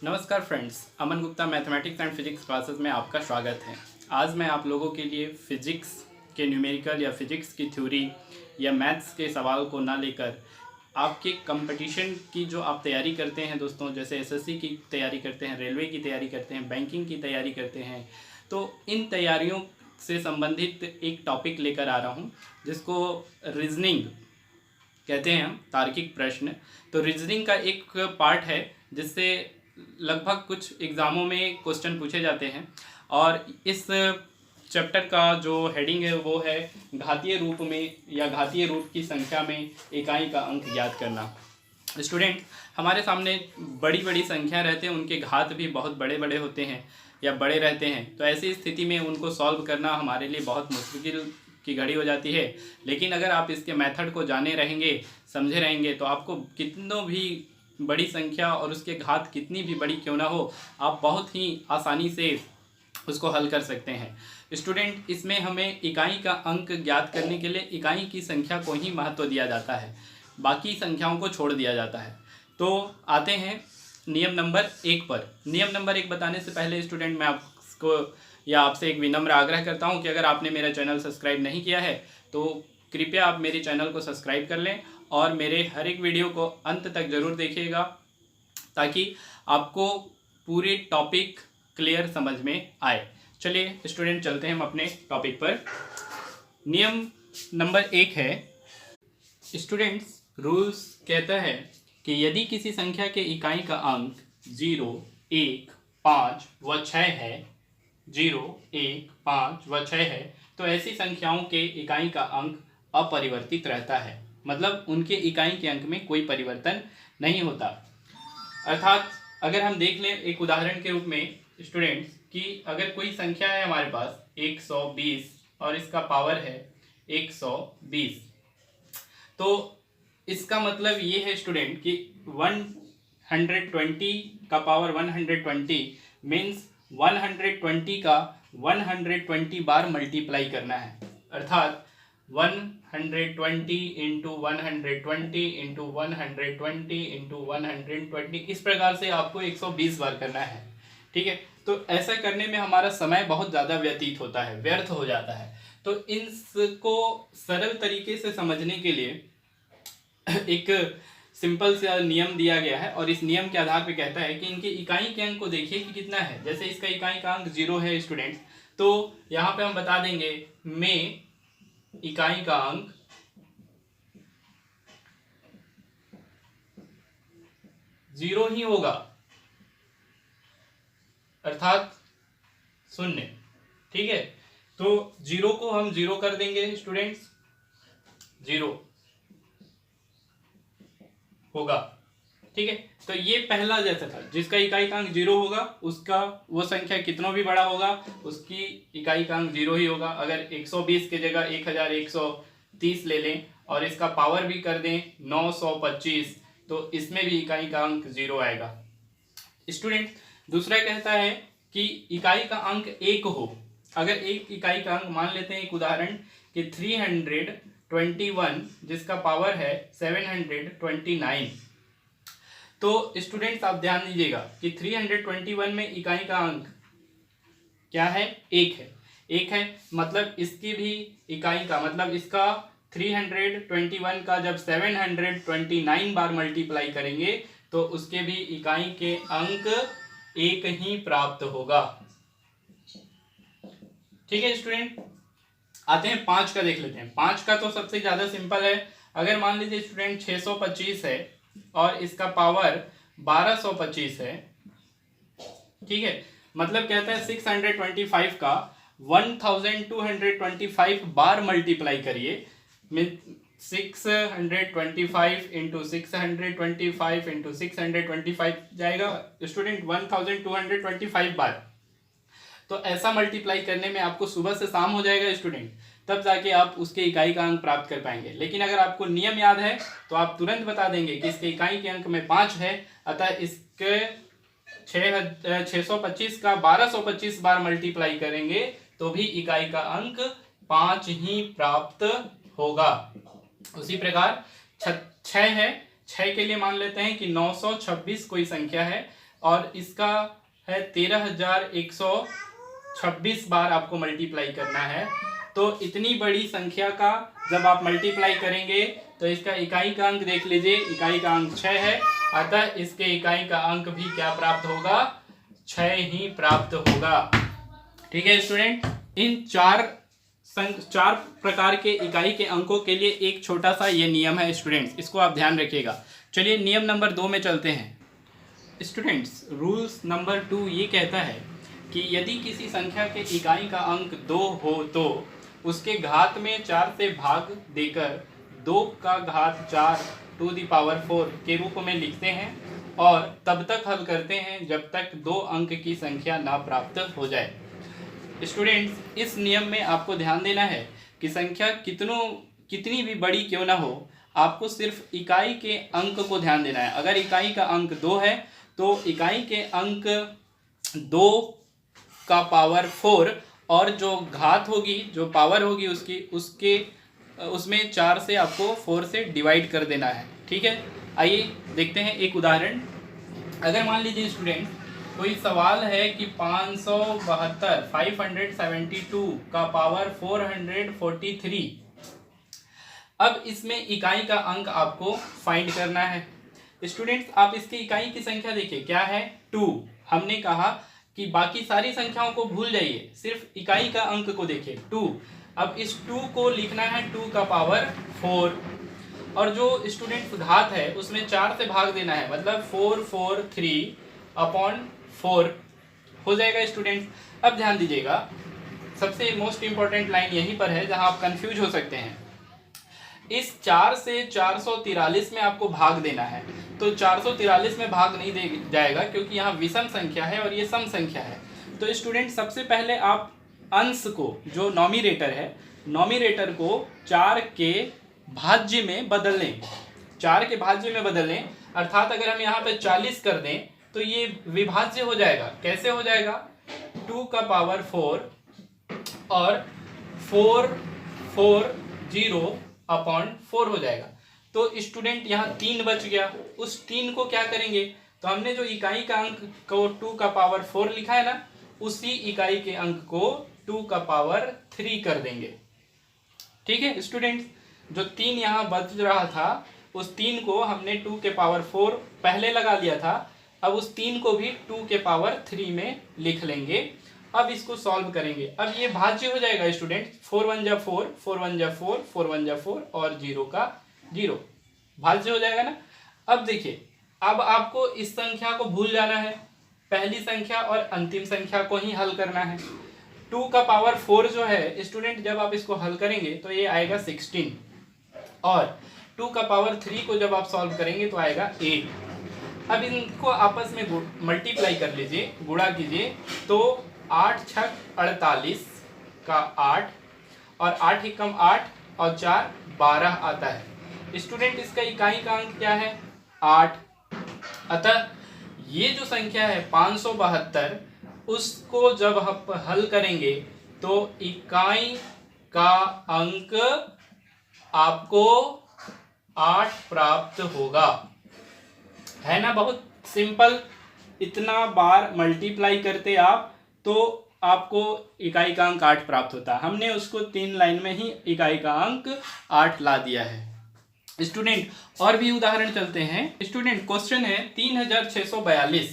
नमस्कार friends, Aman Gupta mathematics and physics classes में आपका स्वागत है। आज मैं आप लोगों के लिए फिजिक्स के न्यूमेरिकल या फिजिक्स की थ्योरी या मैथ्स के सवाल को ना लेकर आपके कंपटीशन की जो आप तैयारी करते हैं दोस्तों, जैसे एसएससी की तैयारी करते हैं, रेलवे की तैयारी करते हैं, बैंकिंग की तैयारी करते हैं, तो इन तैयारियों से संबंधित एक टॉपिक लेकर आ रहा हूँ जिसको रीजनिंग कहते हैं हम, तार्किक प्रश्न। तो रीजनिंग का एक पार्ट है जिससे लगभग कुछ एग्ज़ामों में क्वेश्चन पूछे जाते हैं और इस चैप्टर का जो हेडिंग है वो है घातीय रूप में या घातीय रूप की संख्या में इकाई का अंक ज्ञात करना। स्टूडेंट, हमारे सामने बड़ी बड़ी संख्या रहते हैं, उनके घात भी बहुत बड़े बड़े होते हैं या बड़े रहते हैं, तो ऐसी स्थिति में उनको सॉल्व करना हमारे लिए बहुत मुश्किल की घड़ी हो जाती है। लेकिन अगर आप इसके मेथड को जाने रहेंगे, समझे रहेंगे, तो आपको कितनों भी बड़ी संख्या और उसके घात कितनी भी बड़ी क्यों ना हो, आप बहुत ही आसानी से उसको हल कर सकते हैं। स्टूडेंट, इसमें हमें इकाई का अंक ज्ञात करने के लिए इकाई की संख्या को ही महत्व दिया जाता है, बाकी संख्याओं को छोड़ दिया जाता है। तो आते हैं नियम नंबर 1 पर। नियम नंबर 1 बताने से पहले स्टूडेंट, मैं आपको या आपसे एक विनम्र आग्रह करता हूं कि अगर आपने मेरा चैनल सब्सक्राइब नहीं किया है तो कृपया आप मेरे चैनल को सब्सक्राइब कर लें और मेरे हर एक वीडियो को अंत तक ज़रूर देखिएगा ताकि आपको पूरे टॉपिक क्लियर समझ में आए। चलिए स्टूडेंट, चलते हैं हम अपने टॉपिक पर। नियम नंबर 1 है स्टूडेंट्स, रूल्स कहता है कि यदि किसी संख्या के इकाई का अंक 0, 1, 5 व 6 है, 0, 1, 5 व 6 है, तो ऐसी संख्याओं के इकाई का अंक अपरिवर्तित रहता है। मतलब उनके इकाई के अंक में कोई परिवर्तन नहीं होता। अर्थात अगर हम देख लें एक उदाहरण के रूप में स्टूडेंट्स कि अगर कोई संख्या है हमारे पास 120 और इसका पावर है 120, तो इसका मतलब ये है स्टूडेंट कि 120 का पावर 120 मीन्स 120 का 120 बार मल्टीप्लाई करना है। अर्थात 120 इंटू 120 इंटू 120 इंटू 120, इस प्रकार से आपको 120 बार करना है। ठीक है, तो ऐसा करने में हमारा समय बहुत ज़्यादा व्यतीत होता है, व्यर्थ हो जाता है। तो इनको सरल तरीके से समझने के लिए एक सिंपल सा नियम दिया गया है और इस नियम के आधार पे कहता है कि इनके इकाई के अंक को देखिए कि कितना है। जैसे इसका इकाई का अंक 0 है स्टूडेंट्स, तो यहाँ पे हम बता देंगे में इकाई का अंक 0 ही होगा, अर्थात 0। ठीक है, तो 0 को हम 0 कर देंगे स्टूडेंट्स, 0 होगा। ठीक है, तो ये पहला जैसा था, जिसका इकाई का अंक 0 होगा उसका वो संख्या कितना भी बड़ा होगा उसकी इकाई का अंक 0 ही होगा। अगर 120 की जगह 1130 ले लें और इसका पावर भी कर दें 925, तो इसमें भी इकाई का अंक 0 आएगा। स्टूडेंट, दूसरा कहता है कि इकाई का अंक 1 हो। अगर एक इकाई का अंक मान लेते हैं, एक उदाहरण कि 321 जिसका पावर है 729, तो स्टूडेंट्स आप ध्यान दीजिएगा कि 321 में इकाई का अंक क्या है, 1 है। 1 है मतलब इसकी भी इकाई का मतलब इसका 321 का जब 729 बार मल्टीप्लाई करेंगे तो उसके भी इकाई के अंक 1 ही प्राप्त होगा। ठीक है स्टूडेंट, आते हैं 5 का देख लेते हैं। 5 का तो सबसे ज्यादा सिंपल है। अगर मान लीजिए स्टूडेंट 625 है और इसका पावर 1225 है, ठीक है, मतलब कहता है 625 का 1225 बार मल्टीप्लाई करिए। 625 इंटू 625 इंटू 625 जाएगा स्टूडेंट 1225 बार। तो ऐसा मल्टीप्लाई करने में आपको सुबह से शाम हो जाएगा स्टूडेंट, तब जाके आप उसके इकाई का अंक प्राप्त कर पाएंगे। लेकिन अगर आपको नियम याद है तो आप तुरंत बता देंगे कि इसके इकाई के अंक में 5 है, अतः इसके 625 का 1225 बार मल्टीप्लाई करेंगे तो भी इकाई का अंक 5 ही प्राप्त होगा। उसी प्रकार 6 है, 6 के लिए मान लेते हैं कि 926 कोई संख्या है और इसका है 13,126 बार आपको मल्टीप्लाई करना है। तो इतनी बड़ी संख्या का जब आप मल्टीप्लाई करेंगे तो इसका इकाई का अंक देख लीजिए, इकाई का अंक 6 है, अतः इसके इकाई का अंक भी क्या प्राप्त होगा, 6 ही प्राप्त होगा। ठीक है स्टूडेंट, इन चार प्रकार के इकाई के अंकों के लिए एक छोटा सा ये नियम है स्टूडेंट्स, इसको आप ध्यान रखिएगा। चलिए नियम नंबर 2 में चलते हैं स्टूडेंट्स। रूल्स नंबर 2 ये कहता है कि यदि किसी संख्या के इकाई का अंक 2 हो तो उसके घात में 4 से भाग देकर 2 का घात 4 टू द पावर 4 के रूप में लिखते हैं और तब तक हल करते हैं जब तक 2 अंक की संख्या ना प्राप्त हो जाए। स्टूडेंट्स, इस नियम में आपको ध्यान देना है कि संख्या कितनी भी बड़ी क्यों ना हो, आपको सिर्फ इकाई के अंक को ध्यान देना है। अगर इकाई का अंक 2 है तो इकाई के अंक 2 का पावर 4 और जो घात होगी, जो पावर होगी उसमें 4 से आपको 4 से डिवाइड कर देना है। ठीक है, आइए देखते हैं एक उदाहरण। अगर मान लीजिए स्टूडेंट कोई सवाल है कि 572 का पावर 443, अब इसमें इकाई का अंक आपको फाइंड करना है। स्टूडेंट्स, आप इसकी इकाई की संख्या देखिए क्या है, 2। हमने कहा कि बाकी सारी संख्याओं को भूल जाइए, सिर्फ इकाई का अंक को देखिए 2। अब इस 2 को लिखना है 2 का पावर 4 और जो स्टूडेंट्स घात है उसमें 4 से भाग देना है, मतलब 443/4 हो जाएगा स्टूडेंट्स। अब ध्यान दीजिएगा, सबसे मोस्ट इंपॉर्टेंट लाइन यहीं पर है जहां आप कंफ्यूज हो सकते हैं। इस 4 से 443 में आपको भाग देना है, तो 443 में भाग नहीं दे जाएगा क्योंकि यहाँ विषम संख्या है और ये सम संख्या है। तो स्टूडेंट सबसे पहले आप अंश को, जो नॉमिनेटर है, नॉमिनेटर को 4 के भाज्य में बदल लें, 4 के भाज्य में बदल लें। अर्थात अगर हम यहाँ पे 40 कर दें तो ये विभाज्य हो जाएगा। कैसे हो जाएगा, 2 का पावर 4 और 440/4 हो जाएगा। तो स्टूडेंट यहाँ 3 बच गया, उस 3 को क्या करेंगे, तो हमने जो इकाई का अंक को 2 का पावर 4 लिखा है ना, उसी इकाई के अंक को 2 का पावर 3 कर देंगे। ठीक है स्टूडेंट्स, जो 3 यहाँ बच रहा था उस 3 को हमने 2 के पावर 4 पहले लगा लिया था, अब उस 3 को भी 2 के पावर 3 में लिख लेंगे। अब इसको सॉल्व करेंगे, अब ये भाज्य हो जाएगा स्टूडेंट, 4 1 जा 4, 4 1 जा 4, 4 1 जा 4 और 0 का 0 भाज्य हो जाएगा ना। अब देखिए, अब आपको इस संख्या को भूल जाना है, पहली संख्या और अंतिम संख्या को ही हल करना है। 2 का पावर 4 जो है स्टूडेंट, जब आप इसको हल करेंगे तो ये आएगा 16 और 2 का पावर 3 को जब आप सॉल्व करेंगे तो आएगा 8। अब इनको आपस में मल्टीप्लाई कर लीजिए, गुणा कीजिए, तो 8 6 48 का 8 और 8 एकम 8 और 4 12 आता है। स्टूडेंट, इसका इकाई का अंक क्या है, 8। अतः ये जो संख्या है 572, उसको जब हम हल करेंगे तो इकाई का अंक आपको 8 प्राप्त होगा। है ना, बहुत सिंपल। इतना बार मल्टीप्लाई करते आप तो आपको इकाई का अंक 8 प्राप्त होता है। हमने उसको 3 लाइन में ही इकाई का अंक 8 ला दिया है। स्टूडेंट, और भी उदाहरण चलते हैं। स्टूडेंट, क्वेश्चन है 3642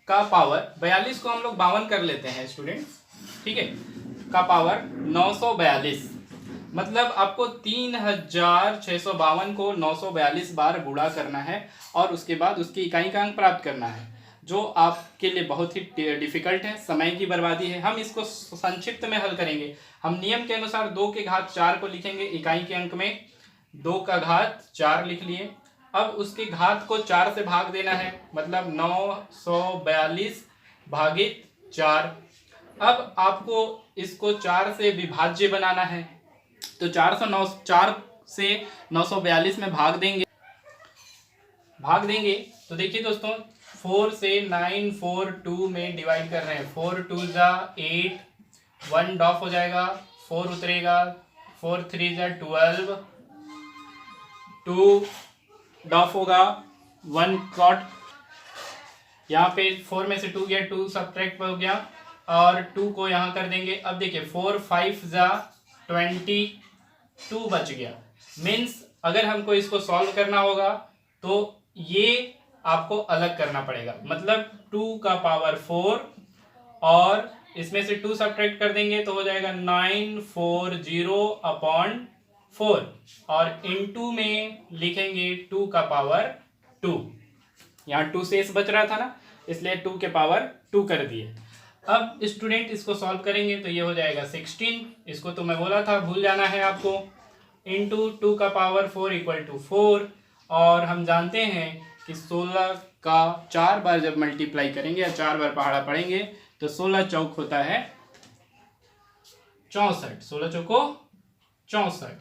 का पावर, 42 को हम लोग 52 कर लेते हैं स्टूडेंट, ठीक है, का पावर 942, मतलब आपको 3652 को 942 बार गुणा करना है और उसके बाद उसकी इकाई का अंक प्राप्त करना है, जो आपके लिए बहुत ही डिफिकल्ट है, समय की बर्बादी है। हम इसको संक्षिप्त में हल करेंगे। हम नियम के अनुसार 2 के घात 4 को लिखेंगे इकाई के अंक में, 2 का घात 4 लिख लिए। अब उसके घात को 4 से भाग देना है, मतलब 942 भागित 4। अब आपको इसको 4 से विभाज्य बनाना है, तो 4 से 942 में भाग देंगे तो देखिए दोस्तों, 4 से 942 में डिवाइड कर रहे हैं, 4 2 जा 8, 1 डॉफ हो जाएगा, 4 उतरेगा, 4 3 जा 12, 2 डॉफ होगा, 1 कॉट, यहाँ पे 4 में से 2 गया, 2 सब्ट्रैक्ट हो गया और 2 को यहाँ कर देंगे। अब देखिए 4 5 जा 22 बच गया। मीन्स अगर हमको इसको सॉल्व करना होगा तो ये आपको अलग करना पड़ेगा, मतलब 2 का पावर 4 और इसमें से 2 सब्ट्रैक्ट कर देंगे तो हो जाएगा 940/4 और इनटू में लिखेंगे 2 का पावर 2। यहाँ 2 शेष बच रहा था ना, इसलिए 2 के पावर 2 कर दिए। अब स्टूडेंट इसको सॉल्व करेंगे तो ये हो जाएगा 16, इसको तो मैं बोला था भूल जाना है आपको, इंटू 2 का पावर 4 इक्वल टू 4। और हम जानते हैं कि 16 का 4 बार जब मल्टीप्लाई करेंगे या 4 बार पहाड़ा पढ़ेंगे तो 16 चौक होता है 64, 16 चौको 64।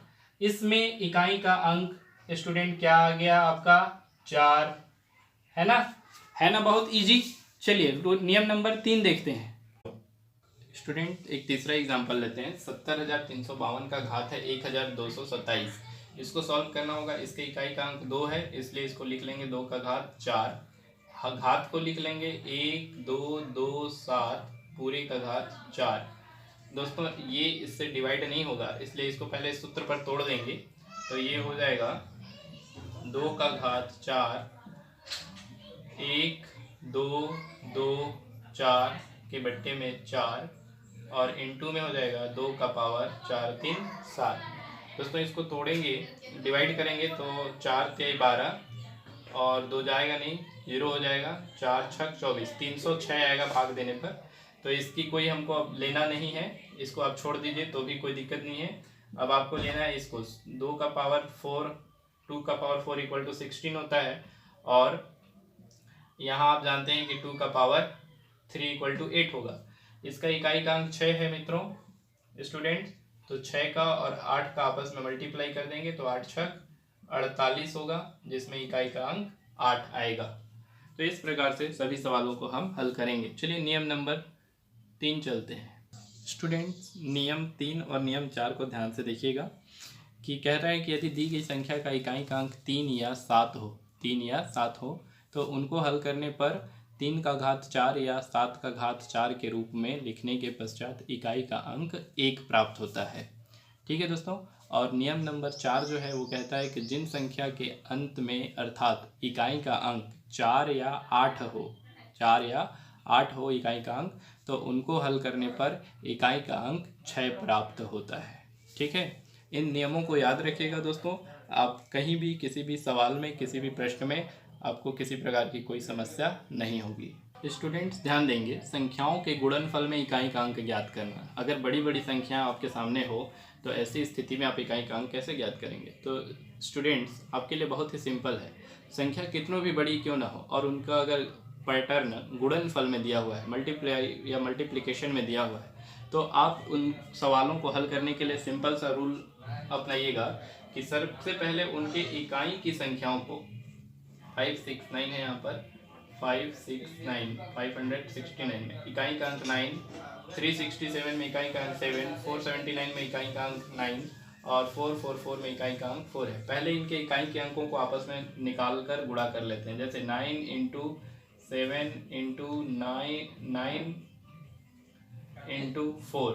इसमें इकाई का अंक स्टूडेंट क्या आ गया आपका 4, है ना, बहुत इजी। चलिए नियम नंबर 3 देखते हैं। स्टूडेंट एक तीसरा एग्जांपल लेते हैं। 70,352 का घात है 1,227। इसको सॉल्व करना होगा। इसके इकाई का अंक 2 है, इसलिए इसको लिख लेंगे 2 का घात 4। घात को लिख लेंगे 1 2 2 7 पूरे का घात 4। दोस्तों ये इससे डिवाइड नहीं होगा, इसलिए इसको पहले सूत्र पर तोड़ देंगे तो ये हो जाएगा 2 का घात 4 1 2 2 4 के बट्टे में 4 और इनटू में हो जाएगा 2 का पावर 4 3 7। दोस्तों इसको तोड़ेंगे, डिवाइड करेंगे तो 4 3 12 और 2 जाएगा नहीं, 0 हो जाएगा। 4 6 24, 306 आएगा भाग देने पर। तो इसकी कोई हमको अब लेना नहीं है, इसको आप छोड़ दीजिए तो भी कोई दिक्कत नहीं है। अब आपको लेना है इसको 2 का पावर 4, 2 का पावर 4 इक्वल टू 16 होता है और यहाँ आप जानते हैं कि 2 का पावर 3 इक्वल टू 8 होगा। इसका इकाई का अंक 6 है मित्रों स्टूडेंट, तो 6 का और 8 का आपस में मल्टीप्लाई कर देंगे तो 8 6 48 होगा, जिसमें इकाई का अंक 8 आएगा। तो इस प्रकार से सभी सवालों को हम हल करेंगे। चलिए नियम नंबर 3 चलते हैं। स्टूडेंट्स नियम 3 और नियम 4 को ध्यान से देखिएगा कि कह रहा है कि यदि दी गई संख्या का इकाई का अंक 3 या 7 हो तो उनको हल करने पर 3 का घात 4 या 7 का घात 4 के रूप में लिखने के पश्चात इकाई का अंक 1 प्राप्त होता है। ठीक है दोस्तों। और नियम नंबर 4 जो है वो कहता है कि जिन संख्या के अंत में अर्थात इकाई का अंक 4 या 8 हो इकाई का अंक, तो उनको हल करने पर इकाई का अंक 6 प्राप्त होता है। ठीक है, इन नियमों को याद रखिएगा दोस्तों। आप कहीं भी किसी भी सवाल में किसी भी प्रश्न में आपको किसी प्रकार की कोई समस्या नहीं होगी। स्टूडेंट्स ध्यान देंगे, संख्याओं के गुणनफल में इकाई का अंक ज्ञात करना। अगर बड़ी बड़ी संख्या आपके सामने हो तो ऐसी स्थिति में आप इकाई का अंक कैसे ज्ञात करेंगे? तो स्टूडेंट्स आपके लिए बहुत ही सिंपल है। संख्या कितनों भी बड़ी क्यों ना हो और उनका अगर पैटर्न गुणनफल में दिया हुआ है, मल्टीप्लाई या मल्टीप्लिकेशन में दिया हुआ है, तो आप उन सवालों को हल करने के लिए सिंपल सा रूल अपनाइएगा कि सबसे पहले उनके इकाई की संख्याओं को 569 है, यहाँ पर 569 में इकाई का अंक 9, 367 में इकाई का अंक 7, 479 में इकाई का अंक 9 और 444 में इकाई का अंक 4 है। पहले इनके इकाई के अंकों को आपस में निकाल कर गुणा कर लेते हैं। जैसे 9 × 7 × 9 × 4।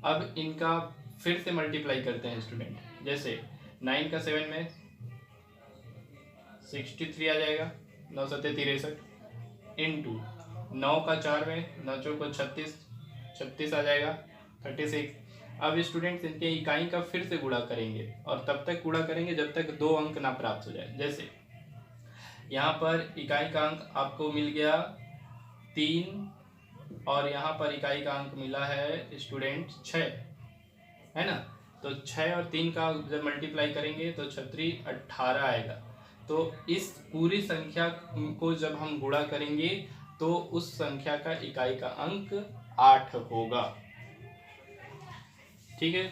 अब इनका फिर से मल्टीप्लाई करते हैं स्टूडेंट। जैसे 9 का 7 में 63 आ जाएगा, 9 7 63 इंटू 9 का 4 में 9 चौको 36 आ जाएगा 36। अब स्टूडेंट्स इनके इकाई का फिर से गुणा करेंगे और तब तक गुणा करेंगे जब तक 2 अंक ना प्राप्त हो जाए। जैसे यहाँ पर इकाई का अंक आपको मिल गया 3 और यहाँ पर इकाई का अंक मिला है स्टूडेंट 6, है ना। तो 6 और 3 का जब मल्टीप्लाई करेंगे तो 36 18 आएगा। तो इस पूरी संख्या को जब हम गुणा करेंगे तो उस संख्या का इकाई का अंक 8 होगा। ठीक है,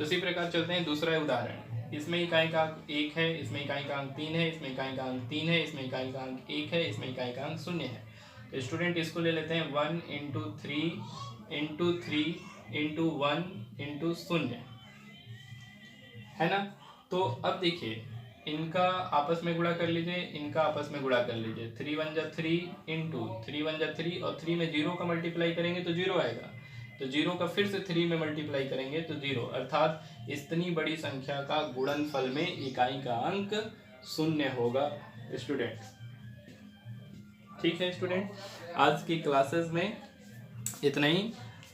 उसी प्रकार चलते हैं दूसरा उदाहरण। इसमें इकाई का अंक 1 है, इसमें इकाई का अंक 3 है, इसमें इकाई का अंक 3 है, इसमें इकाई का अंक 1 है, इसमें इकाई का अंक 0 है। तो स्टूडेंट इसको ले लेते हैं 1 × 3 × 3 × 1 × 0, है ना। तो अब देखिए इनका आपस में गुणा कर लीजिए, इनका आपस में गुणा कर लीजिए। 3 1 जा 3 इंटू 3 1 जा 3 और 3 में 0 का मल्टीप्लाई करेंगे तो 0 आएगा, तो 0 का फिर से 3 में मल्टीप्लाई करेंगे तो 0, अर्थात इतनी बड़ी संख्या का गुणनफल में इकाई का अंक 0 होगा स्टूडेंट। ठीक है स्टूडेंट, आज की क्लासेस में इतना ही।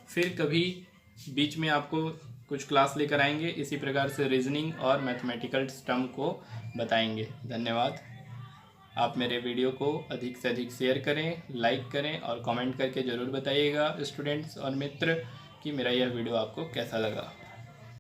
फिर कभी बीच में आपको कुछ क्लास लेकर आएंगे, इसी प्रकार से रीजनिंग और मैथमेटिकल टर्म को बताएंगे। धन्यवाद। आप मेरे वीडियो को अधिक से अधिक शेयर करें, लाइक करें और कमेंट करके ज़रूर बताइएगा स्टूडेंट्स और मित्र कि मेरा यह वीडियो आपको कैसा लगा।